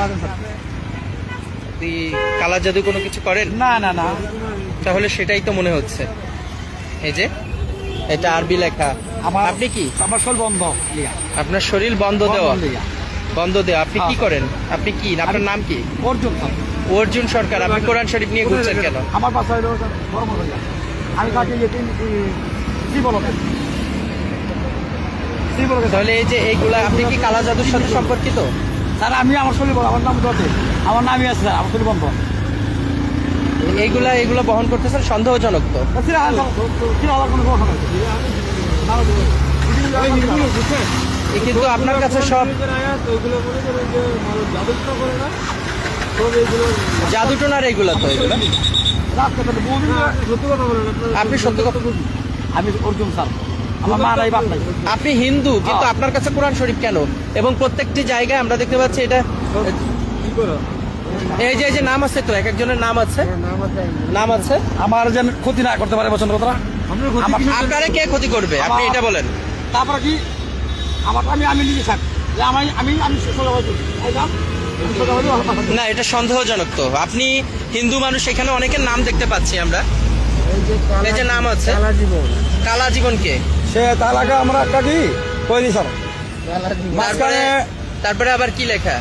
আপনি কালা জাদু কোনো কিছু করেন? না না না, তাহলে সেটাই তো মনে হচ্ছে। এই যে এটা আরবি লেখা। আপনি কি? আমার শরীর বন্ধ। আপনার শরীর বন্ধ দেওয়া? বন্ধ দেওয়া। আপনি কি করেন? আপনি কি, আপনার নাম কি? অর্জুন। অর্জুন সরকার। আপনি কোরআন শরীফ নিয়ে ঘুরছেন কেন? আমার বাসায় আমি কাছে তাহলে এই যে এইগুলা, আপনি কি কালা জাদুর সাথে সম্পর্কিত? স্যার আমি আমার শরীর বন্ধ, আমার নাম দতে, আমার নামই আছে স্যার, আমার শরীর বন্ধ। এইগুলা বহন করতেছেন, সন্দেহজনক তো। কিন্তু আপনার কাছে সব জাদুটোনার এইগুলা তো, এগুলা আপনি সত্যি কথা। আমি অর্জুন স্যার, আমার মা নাই বাপ নাই। আপনি হিন্দু, কিন্তু আপনার কাছে কোরআন শরীফ কেন? এবং প্রত্যেকটি জায়গায় আমরা দেখতে পাচ্ছি এটা, এই যে নাম আছে তো, এক একজনের নাম আছে, নাম আছে। আমার যেন ক্ষতি না করতে পারে বছর কথা। আপনারা কে ক্ষতি করবে আপনি এটা বলেন? তারপরে কি আমার আমি নিজে থাক, আমি না, এটা সন্দেহজনক তো। আপনি হিন্দু মানুষ, এখানে অনেকের নাম দেখতে পাচ্ছি আমরা। এই যে নাম আছে কালা জীবন। কে সে তালাকা আমরা একটা কি কইনি স্যার। তারপরে আবার কি লেখা?